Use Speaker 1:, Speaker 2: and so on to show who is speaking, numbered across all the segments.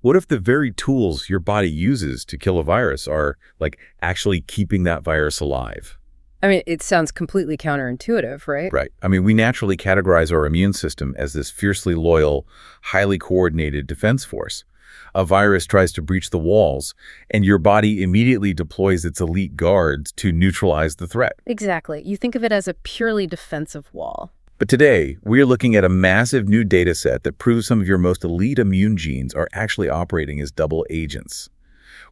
Speaker 1: What if the very tools your body uses to kill a virus are, like, actually keeping that virus alive?
Speaker 2: I mean, it sounds completely counterintuitive, right?
Speaker 1: Right. I mean, we naturally categorize our immune system as this fiercely loyal, highly coordinated defense force. A virus tries to breach the walls, and your body immediately deploys its elite guards to neutralize the threat.
Speaker 2: Exactly. You think of it as a purely defensive wall.
Speaker 1: But today, we are looking at a massive new data set that proves some of your most elite immune genes are actually operating as double agents.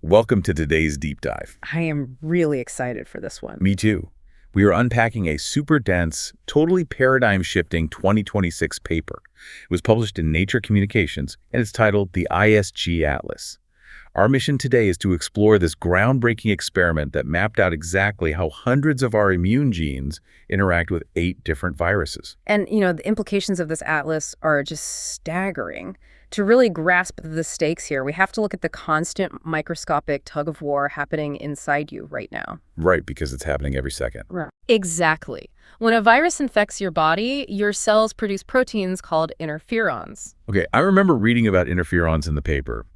Speaker 1: Welcome to today's deep dive.
Speaker 2: I am really excited for this one.
Speaker 1: Me too. We are unpacking a super dense, totally paradigm-shifting 2026 paper. It was published in Nature Communications, and it's titled the ISG Atlas. Our mission today is to explore this groundbreaking experiment that mapped out exactly how hundreds of our immune genes interact with 8 different viruses.
Speaker 2: And, the implications of this atlas are just staggering. To really grasp the stakes here, we have to look at the constant microscopic tug-of-war happening inside you right now.
Speaker 1: Right, because it's happening every second.
Speaker 2: Right. Exactly. When a virus infects your body, your cells produce proteins called interferons.
Speaker 1: Okay, I remember reading about interferons in the paper.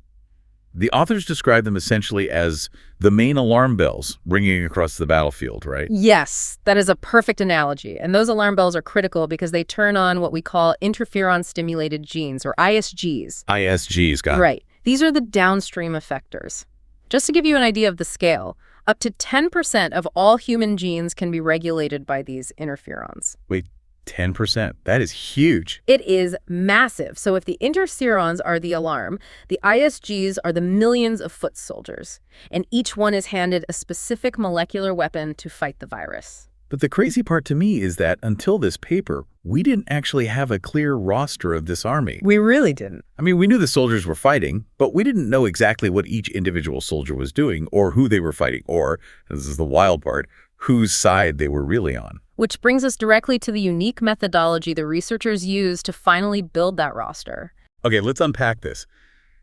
Speaker 1: The authors describe them essentially as the main alarm bells ringing across the battlefield, right?
Speaker 2: Yes, that is a perfect analogy. And those alarm bells are critical because they turn on what we call interferon-stimulated genes, or ISGs.
Speaker 1: ISGs, got it.
Speaker 2: Right. These are the downstream effectors. Just to give you an idea of the scale, up to 10% of all human genes can be regulated by these interferons.
Speaker 1: Wait, 10%? That is huge.
Speaker 2: It is massive. So if the interferons are the alarm, the ISGs are the millions of foot soldiers, and each one is handed a specific molecular weapon to fight the virus.
Speaker 1: But the crazy part to me is that until this paper, we didn't actually have a clear roster of this army.
Speaker 2: We really didn't.
Speaker 1: I mean, we knew the soldiers were fighting, but we didn't know exactly what each individual soldier was doing or who they were fighting or, this is the wild part, whose side they were really on.
Speaker 2: Which brings us directly to the unique methodology the researchers used to finally build that roster.
Speaker 1: Okay, let's unpack this.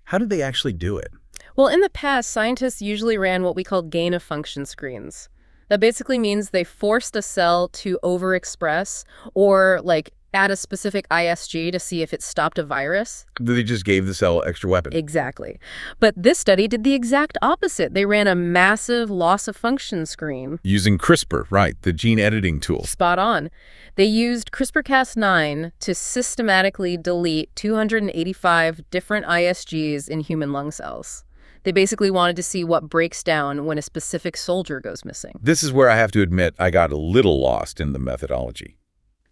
Speaker 1: How did they actually do it?
Speaker 2: Well, in the past, scientists usually ran what we call gain-of-function screens. That basically means they forced a cell to overexpress or, add a specific ISG to see if it stopped a virus.
Speaker 1: They just gave the cell extra weapon.
Speaker 2: Exactly. But this study did the exact opposite. They ran a massive loss-of-function screen.
Speaker 1: Using CRISPR, right, the gene editing tool.
Speaker 2: Spot on. They used CRISPR-Cas9 to systematically delete 285 different ISGs in human lung cells. They basically wanted to see what breaks down when a specific soldier goes missing.
Speaker 1: This is where I have to admit I got a little lost in the methodology.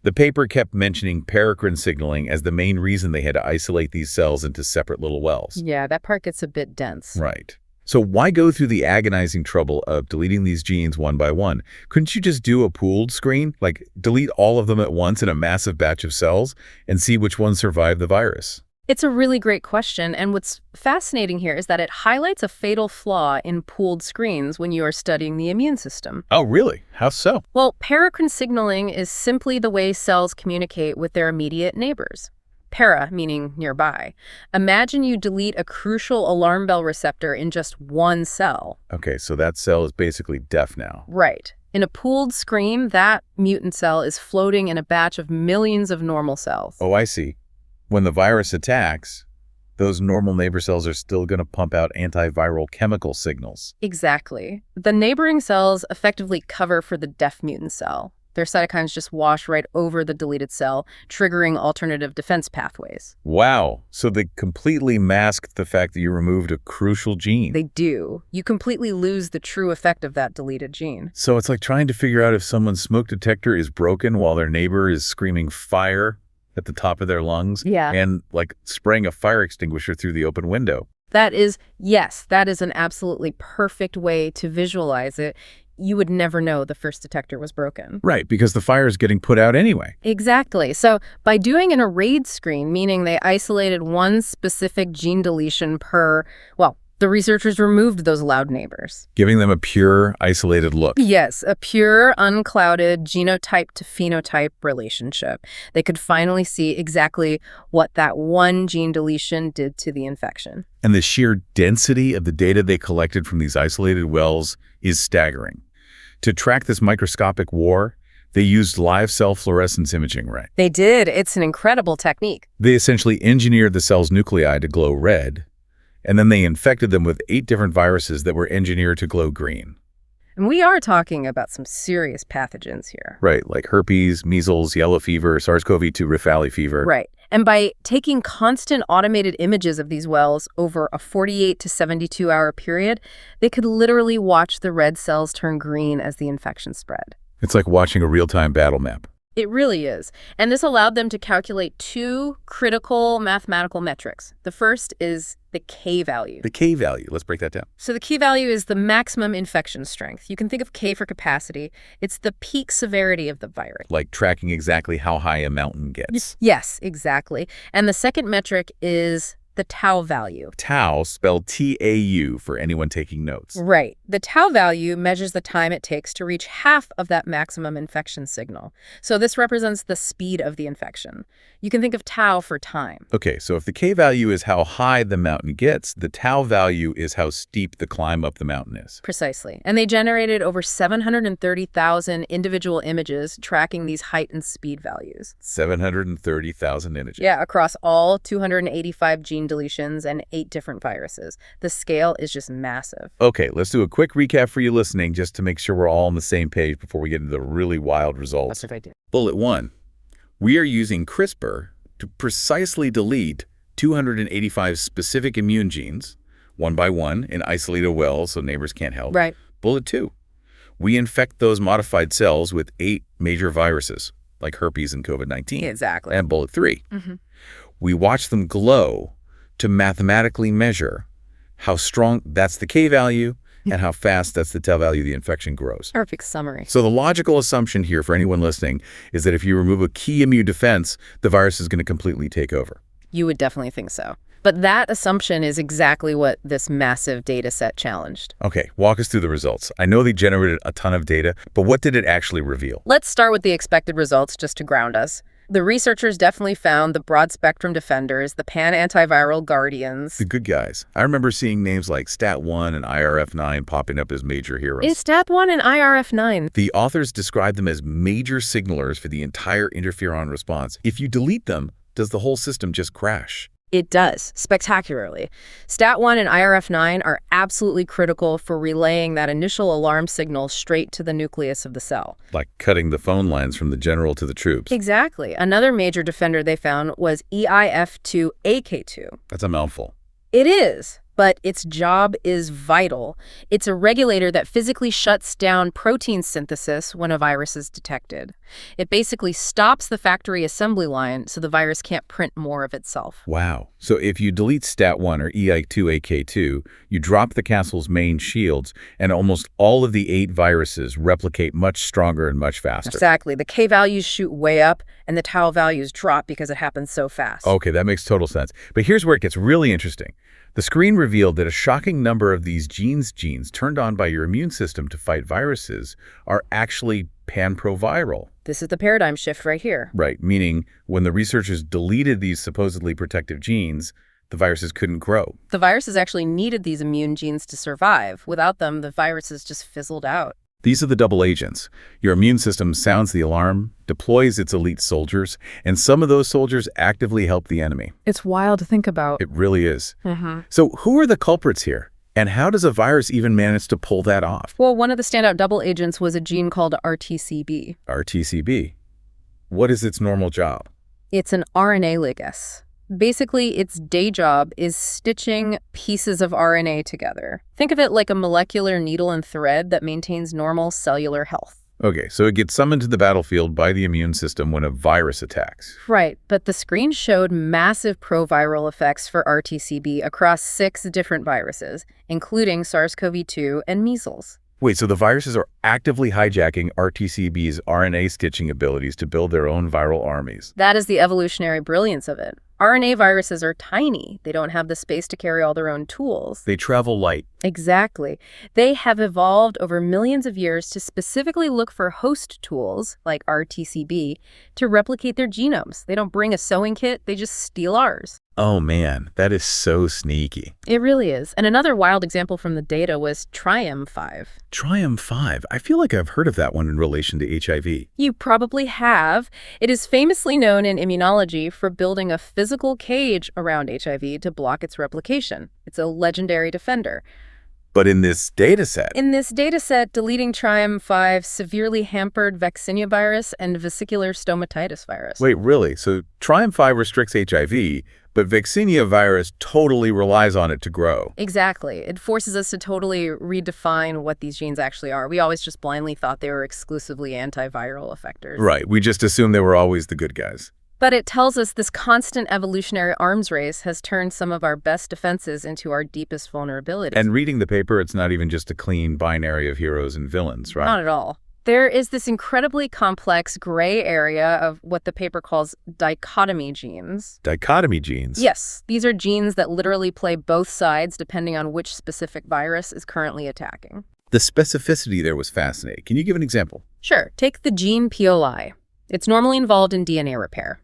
Speaker 1: The paper kept mentioning paracrine signaling as the main reason they had to isolate these cells into separate little wells.
Speaker 2: Yeah, that part gets a bit dense.
Speaker 1: Right. So why go through the agonizing trouble of deleting these genes one by one? Couldn't you just do a pooled screen? Like, delete all of them at once in a massive batch of cells and see which ones survive the virus?
Speaker 2: It's a really great question, and what's fascinating here is that it highlights a fatal flaw in pooled screens when you are studying the immune system.
Speaker 1: Oh, really? How so?
Speaker 2: Well, paracrine signaling is simply the way cells communicate with their immediate neighbors. Para, meaning nearby. Imagine you delete a crucial alarm bell receptor in just one cell.
Speaker 1: Okay, so that cell is basically deaf now.
Speaker 2: Right. In a pooled screen, that mutant cell is floating in a batch of millions of normal cells.
Speaker 1: Oh, I see. When the virus attacks, those normal neighbor cells are still going to pump out antiviral chemical signals.
Speaker 2: Exactly. The neighboring cells effectively cover for the deaf mutant cell. Their cytokines just wash right over the deleted cell, triggering alternative defense pathways.
Speaker 1: Wow. So they completely masked the fact that you removed a crucial gene.
Speaker 2: They do. You completely lose the true effect of that deleted gene.
Speaker 1: So it's like trying to figure out if someone's smoke detector is broken while their neighbor is screaming fire at the top of their lungs.
Speaker 2: Yeah.
Speaker 1: And like spraying a fire extinguisher through the open window.
Speaker 2: That is an absolutely perfect way to visualize it. You would never know the first detector was broken.
Speaker 1: Right, because the fire is getting put out anyway.
Speaker 2: Exactly. So by doing an arrayed screen, meaning they isolated one specific gene deletion per, the researchers removed those loud neighbors.
Speaker 1: Giving them a pure, isolated look.
Speaker 2: Yes, a pure, unclouded genotype to phenotype relationship. They could finally see exactly what that one gene deletion did to the infection.
Speaker 1: And the sheer density of the data they collected from these isolated wells is staggering. To track this microscopic war, they used live cell fluorescence imaging, right?
Speaker 2: They did. It's an incredible technique.
Speaker 1: They essentially engineered the cell's nuclei to glow red, And then they infected them with 8 different viruses that were engineered to glow green.
Speaker 2: And we are talking about some serious pathogens here.
Speaker 1: Right, like herpes, measles, yellow fever, SARS-CoV-2 Rifali fever.
Speaker 2: Right. And by taking constant automated images of these wells over a 48 to 72-hour period, they could literally watch the red cells turn green as the infection spread.
Speaker 1: It's like watching a real-time battle map.
Speaker 2: It really is. And this allowed them to calculate 2 critical mathematical metrics. The first is the K value.
Speaker 1: The K value, let's break that down.
Speaker 2: So the K value is the maximum infection strength. You can think of K for capacity. It's the peak severity of the virus.
Speaker 1: Like tracking exactly how high a mountain gets.
Speaker 2: Yes, exactly. And the second metric is the tau value.
Speaker 1: Tau, spelled T-A-U for anyone taking notes.
Speaker 2: Right. The tau value measures the time it takes to reach half of that maximum infection signal. So this represents the speed of the infection. You can think of tau for time.
Speaker 1: Okay, so if the K value is how high the mountain gets, the tau value is how steep the climb up the mountain is.
Speaker 2: Precisely. And they generated over 730,000 individual images tracking these height and speed values.
Speaker 1: 730,000 images.
Speaker 2: Yeah, across all 285 gene deletions and 8 different viruses. The scale is just massive.
Speaker 1: Okay, let's do a quick recap for you listening just to make sure we're all on the same page before we get into the really wild results.
Speaker 2: That's a good idea.
Speaker 1: Bullet 1. We are using CRISPR to precisely delete 285 specific immune genes, one by one, in isolated wells so neighbors can't help.
Speaker 2: Right.
Speaker 1: Bullet 2. We infect those modified cells with 8 major viruses, like herpes and COVID-19.
Speaker 2: Exactly.
Speaker 1: And bullet 3. We watch them glow to mathematically measure how strong, that's the K value, and how fast, that's the tau value, the infection grows.
Speaker 2: Perfect summary.
Speaker 1: So the logical assumption here for anyone listening is that if you remove a key immune defense, the virus is going to completely take over.
Speaker 2: You would definitely think so. But that assumption is exactly what this massive data set challenged.
Speaker 1: Okay, walk us through the results. I know they generated a ton of data, but what did it actually reveal?
Speaker 2: Let's start with the expected results just to ground us. The researchers definitely found the broad-spectrum defenders, the pan-antiviral guardians.
Speaker 1: The good guys. I remember seeing names like STAT1 and IRF9 popping up as major heroes.
Speaker 2: Is STAT1 and IRF9?
Speaker 1: The authors described them as major signalers for the entire interferon response. If you delete them, does the whole system just crash?
Speaker 2: It does, spectacularly. STAT1 and IRF9 are absolutely critical for relaying that initial alarm signal straight to the nucleus of the cell.
Speaker 1: Like cutting the phone lines from the general to the troops.
Speaker 2: Exactly. Another major defender they found was EIF2AK2.
Speaker 1: That's a mouthful.
Speaker 2: It is, but its job is vital. It's a regulator that physically shuts down protein synthesis when a virus is detected. It basically stops the factory assembly line so the virus can't print more of itself.
Speaker 1: Wow. So if you delete STAT1 or EI2AK2, you drop the castle's main shields, and almost all of the 8 viruses replicate much stronger and much faster.
Speaker 2: Exactly. The K values shoot way up, and the tau values drop because it happens so fast.
Speaker 1: Okay, that makes total sense. But here's where it gets really interesting. The screen revealed that a shocking number of these genes turned on by your immune system to fight viruses are actually pan-proviral.
Speaker 2: This is the paradigm shift right here.
Speaker 1: Right, meaning when the researchers deleted these supposedly protective genes, the viruses couldn't grow.
Speaker 2: The viruses actually needed these immune genes to survive. Without them, the viruses just fizzled out.
Speaker 1: These are the double agents. Your immune system sounds the alarm, deploys its elite soldiers, and some of those soldiers actively help the enemy.
Speaker 2: It's wild to think about.
Speaker 1: It really is. So who are the culprits here? And how does a virus even manage to pull that off?
Speaker 2: Well, one of the standout double agents was a gene called RTCB.
Speaker 1: RTCB. What is its normal job?
Speaker 2: It's an RNA ligase. Basically, its day job is stitching pieces of RNA together. Think of it like a molecular needle and thread that maintains normal cellular health.
Speaker 1: Okay, so it gets summoned to the battlefield by the immune system when a virus attacks.
Speaker 2: Right, but the screen showed massive proviral effects for RTCB across 6 different viruses, including SARS-CoV-2 and measles.
Speaker 1: Wait, so the viruses are actively hijacking RTCB's RNA stitching abilities to build their own viral armies.
Speaker 2: That is the evolutionary brilliance of it. RNA viruses are tiny. They don't have the space to carry all their own tools.
Speaker 1: They travel light.
Speaker 2: Exactly. They have evolved over millions of years to specifically look for host tools, like RTCB, to replicate their genomes. They don't bring a sewing kit, they just steal ours.
Speaker 1: Oh man, that is so sneaky.
Speaker 2: It really is. And another wild example from the data was TRIM5.
Speaker 1: Triumph-5. I feel like I've heard of that one in relation to HIV.
Speaker 2: You probably have. It is famously known in immunology for building a physical cage around HIV to block its replication. It's a legendary defender.
Speaker 1: But in this data set,
Speaker 2: In this dataset, deleting TRIM5 severely hampered vaccinia virus and vesicular stomatitis virus.
Speaker 1: wait, really? So Triumph-5 restricts HIV, but vaccinia virus totally relies on it to grow.
Speaker 2: Exactly. It forces us to totally redefine what these genes actually are. We always just blindly thought they were exclusively antiviral effectors.
Speaker 1: Right, we just assumed they were always the good guys.
Speaker 2: But it tells us this constant evolutionary arms race has turned some of our best defenses into our deepest vulnerabilities.
Speaker 1: And reading the paper, it's not even just a clean binary of heroes and villains, right?
Speaker 2: Not at all. There is this incredibly complex gray area of what the paper calls dichotomy genes.
Speaker 1: Dichotomy genes?
Speaker 2: Yes, these are genes that literally play both sides depending on which specific virus is currently attacking.
Speaker 1: The specificity there was fascinating. Can you give an example?
Speaker 2: Sure, take the gene POI. It's normally involved in DNA repair.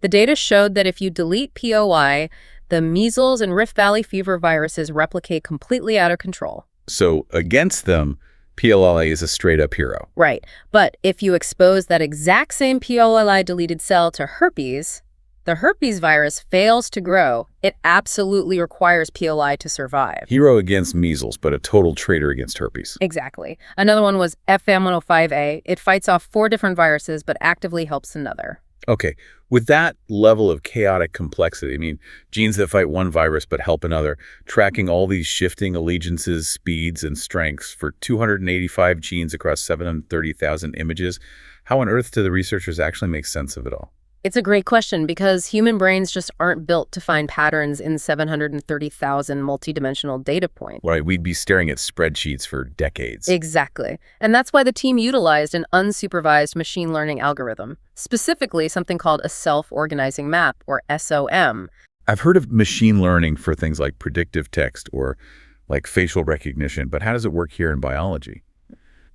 Speaker 2: The data showed that if you delete POI, the measles and Rift Valley fever viruses replicate completely out of control.
Speaker 1: So against them, PLLA is a straight-up hero.
Speaker 2: Right. But if you expose that exact same POLI deleted cell to herpes, the herpes virus fails to grow. It absolutely requires POI to survive.
Speaker 1: Hero against measles, but a total traitor against herpes.
Speaker 2: Exactly. Another one was FM105A. It fights off 4 different viruses, but actively helps another.
Speaker 1: Okay, with that level of chaotic complexity, I mean, genes that fight one virus but help another, tracking all these shifting allegiances, speeds, and strengths for 285 genes across 730,000 images, how on earth do the researchers actually make sense of it all?
Speaker 2: It's a great question because human brains just aren't built to find patterns in 730,000 multidimensional data points.
Speaker 1: Right, we'd be staring at spreadsheets for decades.
Speaker 2: Exactly. And that's why the team utilized an unsupervised machine learning algorithm, specifically something called a self-organizing map, or SOM.
Speaker 1: I've heard of machine learning for things like predictive text or like facial recognition, but how does it work here in biology?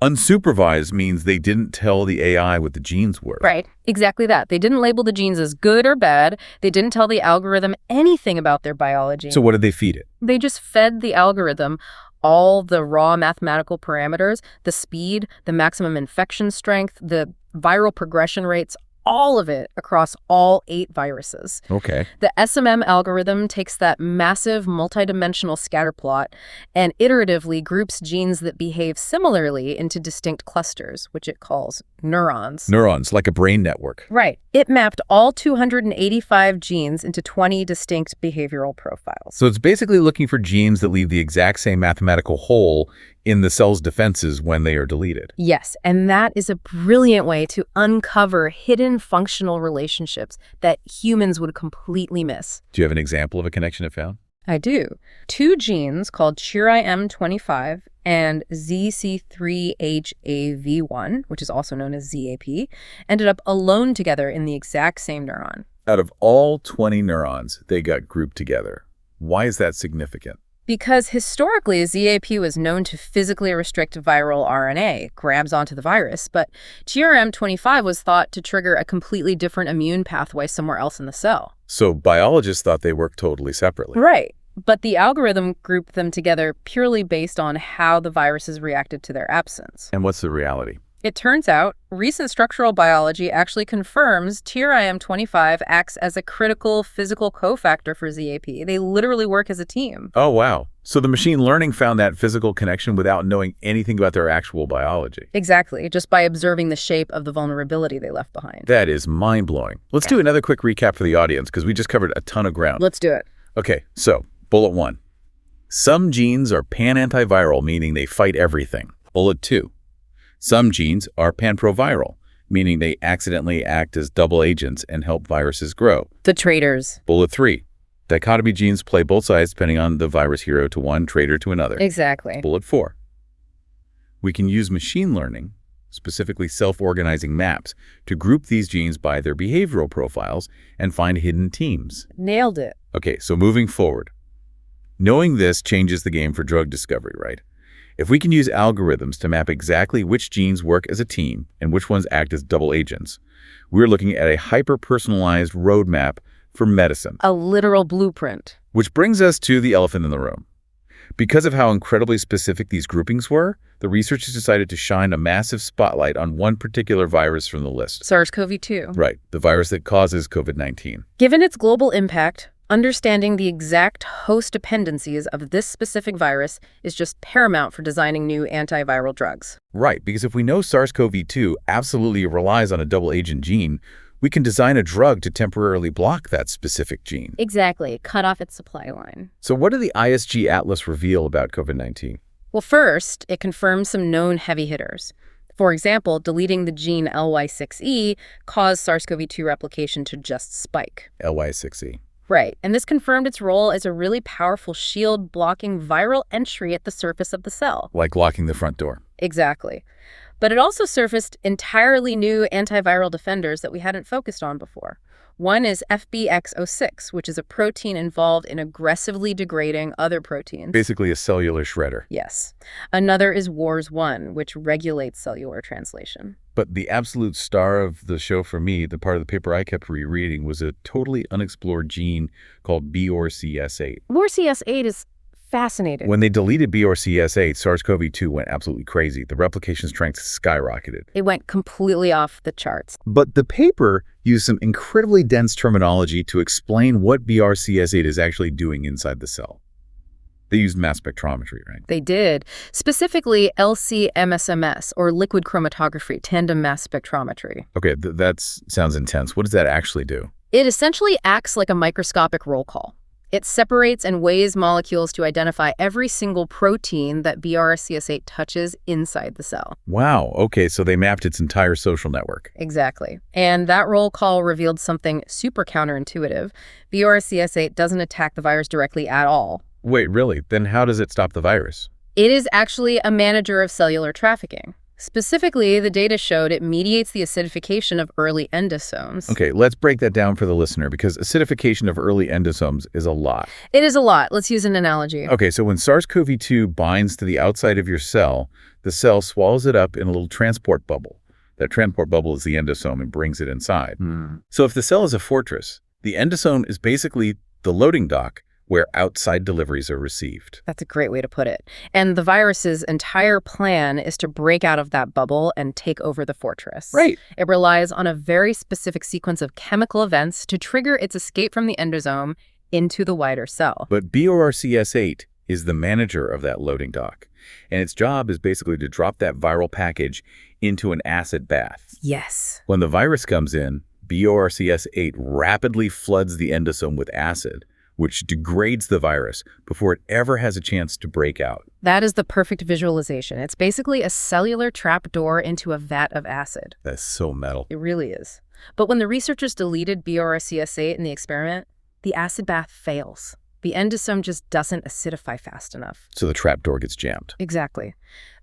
Speaker 1: Unsupervised means they didn't tell the AI what the genes were.
Speaker 2: Right, exactly that. They didn't label the genes as good or bad. They didn't tell the algorithm anything about their biology.
Speaker 1: So what did they feed it?
Speaker 2: They just fed the algorithm all the raw mathematical parameters, the speed, the maximum infection strength, the viral progression rates, all of it across all 8 viruses.
Speaker 1: Okay.
Speaker 2: The SMM algorithm takes that massive multidimensional scatterplot and iteratively groups genes that behave similarly into distinct clusters, which it calls neurons.
Speaker 1: Neurons, like a brain network.
Speaker 2: Right. It mapped all 285 genes into 20 distinct behavioral profiles.
Speaker 1: So it's basically looking for genes that leave the exact same mathematical hole in the cell's defenses when they are deleted.
Speaker 2: Yes, and that is a brilliant way to uncover hidden functional relationships that humans would completely miss.
Speaker 1: Do you have an example of a connection it found?
Speaker 2: I do. 2 genes called CHIRIM25 and ZC3HAV1, which is also known as ZAP, ended up alone together in the exact same neuron.
Speaker 1: Out of all 20 neurons, they got grouped together. Why is that significant?
Speaker 2: Because historically, ZAP was known to physically restrict viral RNA, grabs onto the virus, but GRM25 was thought to trigger a completely different immune pathway somewhere else in the cell.
Speaker 1: So biologists thought they worked totally separately.
Speaker 2: Right. But the algorithm grouped them together purely based on how the viruses reacted to their absence.
Speaker 1: And what's the reality?
Speaker 2: It turns out, recent structural biology actually confirms TRIM25 acts as a critical physical cofactor for ZAP. They literally work as a team.
Speaker 1: Oh, wow. So the machine learning found that physical connection without knowing anything about their actual biology.
Speaker 2: Exactly, just by observing the shape of the vulnerability they left behind.
Speaker 1: That is mind-blowing. Let's do another quick recap for the audience because we just covered a ton of ground.
Speaker 2: Let's do it.
Speaker 1: Okay, so bullet 1. Some genes are pan-antiviral, meaning they fight everything. Bullet 2. Some genes are pan-proviral, meaning they accidentally act as double agents and help viruses grow.
Speaker 2: The traitors.
Speaker 1: Bullet 3. Dichotomy genes play both sides depending on the virus hero to one, traitor to another.
Speaker 2: Exactly.
Speaker 1: Bullet 4. We can use machine learning, specifically self-organizing maps, to group these genes by their behavioral profiles and find hidden teams.
Speaker 2: Nailed it.
Speaker 1: Okay, so moving forward. Knowing this changes the game for drug discovery, right? If we can use algorithms to map exactly which genes work as a team and which ones act as double agents, we're looking at a hyper-personalized roadmap for medicine.
Speaker 2: A literal blueprint.
Speaker 1: Which brings us to the elephant in the room. Because of how incredibly specific these groupings were, the researchers decided to shine a massive spotlight on one particular virus from the list.
Speaker 2: SARS-CoV-2.
Speaker 1: Right, the virus that causes COVID-19.
Speaker 2: Given its global impact, understanding the exact host dependencies of this specific virus is just paramount for designing new antiviral drugs.
Speaker 1: Right, because if we know SARS-CoV-2 absolutely relies on a double-agent gene, we can design a drug to temporarily block that specific gene.
Speaker 2: Exactly, cut off its supply line.
Speaker 1: So what did the ISG Atlas reveal about COVID-19?
Speaker 2: Well, first, it confirms some known heavy hitters. For example, deleting the gene LY6E caused SARS-CoV-2 replication to just spike.
Speaker 1: LY6E.
Speaker 2: Right, and this confirmed its role as a really powerful shield blocking viral entry at the surface of the cell.
Speaker 1: Like locking the front door.
Speaker 2: Exactly. But it also surfaced entirely new antiviral defenders that we hadn't focused on before. One is FBXO6, which is a protein involved in aggressively degrading other proteins.
Speaker 1: Basically a cellular shredder.
Speaker 2: Yes. Another is WARS1, which regulates cellular translation.
Speaker 1: But the absolute star of the show for me, the part of the paper I kept rereading, was a totally unexplored gene called BRCS8.
Speaker 2: BRCS8 is fascinating.
Speaker 1: When they deleted BRCS8, SARS-CoV-2 went absolutely crazy. The replication strength skyrocketed.
Speaker 2: It went completely off the charts.
Speaker 1: But the paper used some incredibly dense terminology to explain what BRCS8 is actually doing inside the cell. They used mass spectrometry, right?
Speaker 2: They did. Specifically, LC-MSMS, or liquid chromatography, tandem mass spectrometry.
Speaker 1: Okay, that sounds intense. What does that actually do?
Speaker 2: It essentially acts like a microscopic roll call. It separates and weighs molecules to identify every single protein that BRCS8 touches inside the cell.
Speaker 1: Wow, okay, so they mapped its entire social network.
Speaker 2: Exactly. And that roll call revealed something super counterintuitive. BRCS8 doesn't attack the virus directly at all.
Speaker 1: Wait, really? Then how does it stop the virus?
Speaker 2: It is actually a manager of cellular trafficking. Specifically, the data showed it mediates the acidification of early endosomes.
Speaker 1: Okay, let's break that down for the listener, because acidification of early endosomes is a lot.
Speaker 2: It is a lot. Let's use an analogy.
Speaker 1: Okay, so when SARS-CoV-2 binds to the outside of your cell, the cell swallows it up in a little transport bubble. That transport bubble is the endosome and brings it inside. So if the cell is a fortress, the endosome is basically the loading dock where outside deliveries are received.
Speaker 2: That's a great way to put it. And the virus's entire plan is to break out of that bubble and take over the fortress.
Speaker 1: Right.
Speaker 2: It relies on a very specific sequence of chemical events to trigger its escape from the endosome into the wider cell.
Speaker 1: But BRCS8 is the manager of that loading dock, and its job is basically to drop that viral package into an acid bath.
Speaker 2: Yes.
Speaker 1: When the virus comes in, BRCS8 rapidly floods the endosome with acid, which degrades the virus before it ever has a chance to break out.
Speaker 2: That is the perfect visualization. It's basically a cellular trapdoor into a vat of acid.
Speaker 1: That's so metal.
Speaker 2: It really is. But when the researchers deleted BRCS8 in the experiment, the acid bath fails. The endosome just doesn't acidify fast enough.
Speaker 1: So the trapdoor gets jammed.
Speaker 2: Exactly.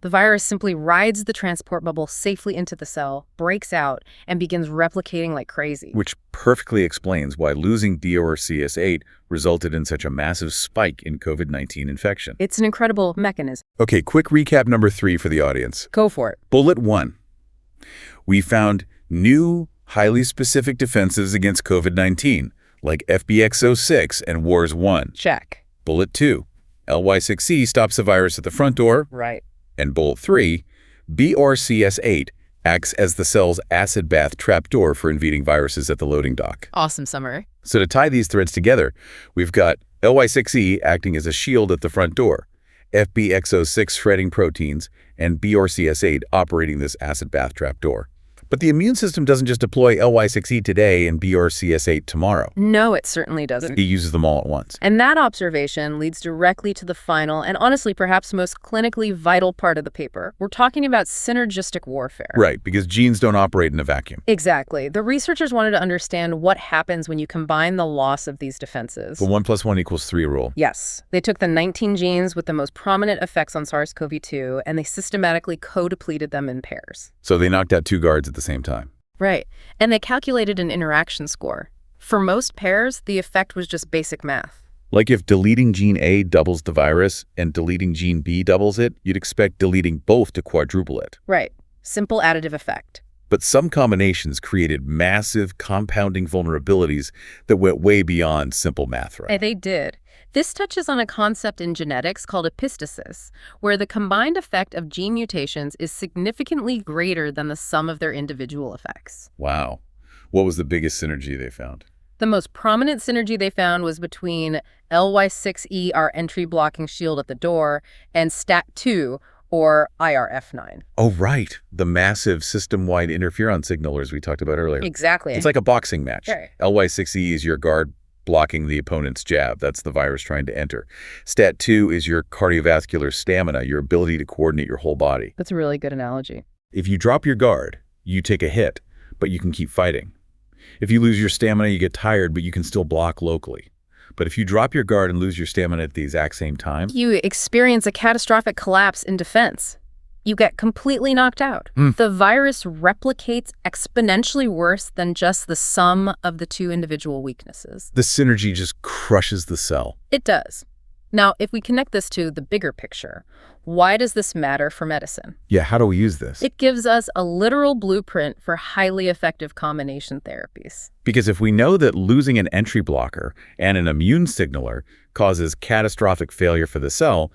Speaker 2: The virus simply rides the transport bubble safely into the cell, breaks out, and begins replicating like crazy.
Speaker 1: Which perfectly explains why losing BRCS8 resulted in such a massive spike in COVID-19 infection.
Speaker 2: It's an incredible mechanism.
Speaker 1: Okay, quick recap number 3 for the audience.
Speaker 2: Go for it.
Speaker 1: Bullet 1. We found new, highly specific defenses against COVID-19, like FBXO6 and WARS1.
Speaker 2: Check.
Speaker 1: Bullet 2. LY6E stops the virus at the front door.
Speaker 2: Right.
Speaker 1: And bullet 3. BRCS8 acts as the cell's acid bath trapdoor for invading viruses at the loading dock.
Speaker 2: Awesome summary.
Speaker 1: So to tie these threads together, we've got LY6E acting as a shield at the front door, FBXO6 shredding proteins, and BRCS8 operating this acid bath trapdoor. But the immune system doesn't just deploy LY6E today and BRCS8 tomorrow.
Speaker 2: No, it certainly doesn't.
Speaker 1: It uses them all at once.
Speaker 2: And that observation leads directly to the final and honestly perhaps most clinically vital part of the paper. We're talking about synergistic warfare.
Speaker 1: Right, because genes don't operate in a vacuum.
Speaker 2: Exactly. The researchers wanted to understand what happens when you combine the loss of these defenses.
Speaker 1: The 1 + 1 = 3 rule.
Speaker 2: Yes. They took the 19 genes with the most prominent effects on SARS-CoV-2 and they systematically co-depleted them in pairs.
Speaker 1: So they knocked out 2 guards at the same time.
Speaker 2: Right. And they calculated an interaction score. For most pairs, the effect was just basic math.
Speaker 1: Like if deleting gene A doubles the virus and deleting gene B doubles it, you'd expect deleting both to quadruple it.
Speaker 2: Right. Simple additive effect.
Speaker 1: But some combinations created massive compounding vulnerabilities that went way beyond simple math, right?
Speaker 2: They did. This touches on a concept in genetics called epistasis, where the combined effect of gene mutations is significantly greater than the sum of their individual effects.
Speaker 1: Wow. What was the biggest synergy they found?
Speaker 2: The most prominent synergy they found was between LY6E, our entry-blocking shield at the door, and STAT2, or IRF9.
Speaker 1: Oh, right. The massive system-wide interferon signalers we talked about earlier.
Speaker 2: Exactly.
Speaker 1: It's like a boxing match.
Speaker 2: Right.
Speaker 1: LY6E is your guard blocking the opponent's jab. That's the virus trying to enter. STAT2 is your cardiovascular stamina, your ability to coordinate your whole body.
Speaker 2: That's a really good analogy.
Speaker 1: If you drop your guard, you take a hit, but you can keep fighting. If you lose your stamina, you get tired, but you can still block locally. But if you drop your guard and lose your stamina at the exact same time,
Speaker 2: you experience a catastrophic collapse in defense. You get completely knocked out. The virus replicates exponentially worse than just the sum of the two individual weaknesses.
Speaker 1: the synergy just crushes the cell.
Speaker 2: It does. Now, if we connect this to the bigger picture, why does this matter for medicine?
Speaker 1: Yeah, how do we use this?
Speaker 2: It gives us a literal blueprint for highly effective combination therapies.
Speaker 1: Because if we know that losing an entry blocker and an immune signaler causes catastrophic failure for the cell,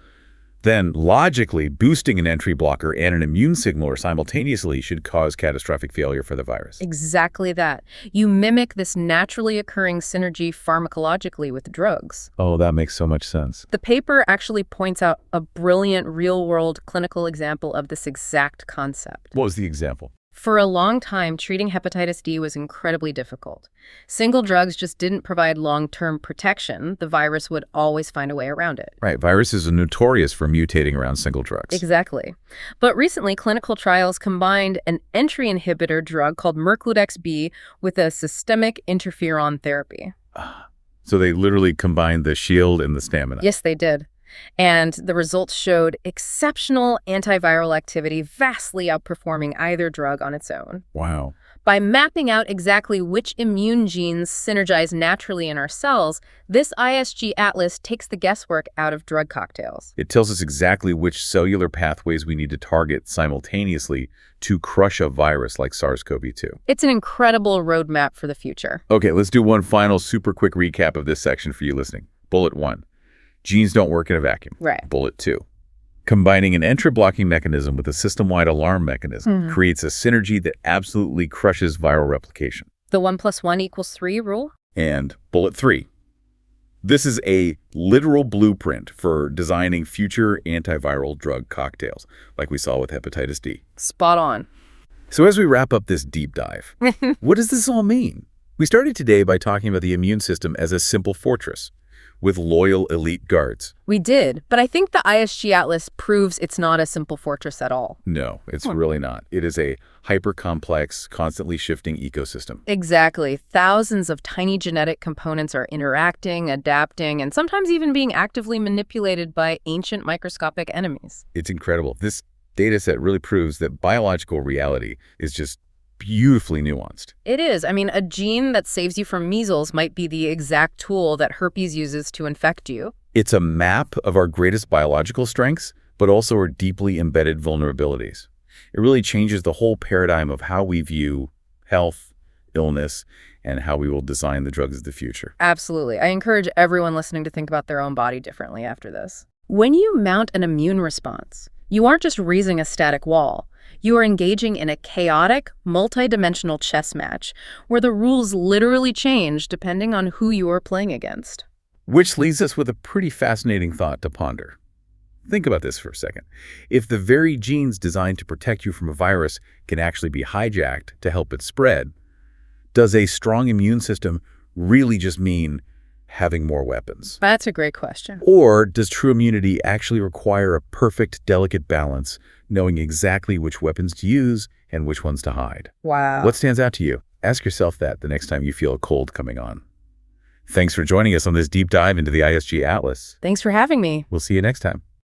Speaker 1: then logically boosting an entry blocker and an immune signaler simultaneously should cause catastrophic failure for the virus.
Speaker 2: Exactly that. You mimic this naturally occurring synergy pharmacologically with drugs.
Speaker 1: Oh, that makes so much sense.
Speaker 2: The paper actually points out a brilliant real-world clinical example of this exact concept.
Speaker 1: What was the example?
Speaker 2: For a long time, treating hepatitis D was incredibly difficult. Single drugs just didn't provide long-term protection. The virus would always find a way around it.
Speaker 1: Right, viruses are notorious for mutating around single drugs.
Speaker 2: Exactly. But recently, clinical trials combined an entry inhibitor drug called Mercludex B with a systemic interferon therapy.
Speaker 1: So they literally combined the shield and the stamina.
Speaker 2: Yes, they did. And the results showed exceptional antiviral activity, vastly outperforming either drug on its own.
Speaker 1: Wow.
Speaker 2: By mapping out exactly which immune genes synergize naturally in our cells, this ISG Atlas takes the guesswork out of drug cocktails.
Speaker 1: It tells us exactly which cellular pathways we need to target simultaneously to crush a virus like SARS-CoV-2.
Speaker 2: It's an incredible roadmap for the future.
Speaker 1: Okay, let's do one final super quick recap of this section for you listening. Bullet 1. Genes don't work in a vacuum.
Speaker 2: Right.
Speaker 1: Bullet 2. Combining an entry-blocking mechanism with a system-wide alarm mechanism creates a synergy that absolutely crushes viral replication.
Speaker 2: The 1 + 1 = 3 rule?
Speaker 1: And bullet 3. This is a literal blueprint for designing future antiviral drug cocktails, like we saw with hepatitis D.
Speaker 2: Spot on.
Speaker 1: So as we wrap up this deep dive, what does this all mean? We started today by talking about the immune system as a simple fortress with loyal elite guards.
Speaker 2: We did, but I think the ISG Atlas proves it's not a simple fortress at all.
Speaker 1: No, it's really not. It is a hyper-complex, constantly shifting ecosystem.
Speaker 2: Exactly. Thousands of tiny genetic components are interacting, adapting, and sometimes even being actively manipulated by ancient microscopic enemies.
Speaker 1: It's incredible. This data set really proves that biological reality is just beautifully nuanced.
Speaker 2: It is. I mean, a gene that saves you from measles might be the exact tool that herpes uses to infect you.
Speaker 1: It's a map of our greatest biological strengths, but also our deeply embedded vulnerabilities. It really changes the whole paradigm of how we view health, illness, and how we will design the drugs of the future.
Speaker 2: Absolutely. I encourage everyone listening to think about their own body differently after this. When you mount an immune response, you aren't just raising a static wall. You are engaging in a chaotic, multidimensional chess match where the rules literally change depending on who you are playing against.
Speaker 1: Which leaves us with a pretty fascinating thought to ponder. Think about this for a second. If the very genes designed to protect you from a virus can actually be hijacked to help it spread, does a strong immune system really just mean having more weapons?
Speaker 2: That's a great question.
Speaker 1: Or does true immunity actually require a perfect, delicate balance, knowing exactly which weapons to use and which ones to hide?
Speaker 2: Wow.
Speaker 1: What stands out to you? Ask yourself that the next time you feel a cold coming on. Thanks for joining us on this deep dive into the ISG Atlas.
Speaker 2: Thanks for having me.
Speaker 1: We'll see you next time.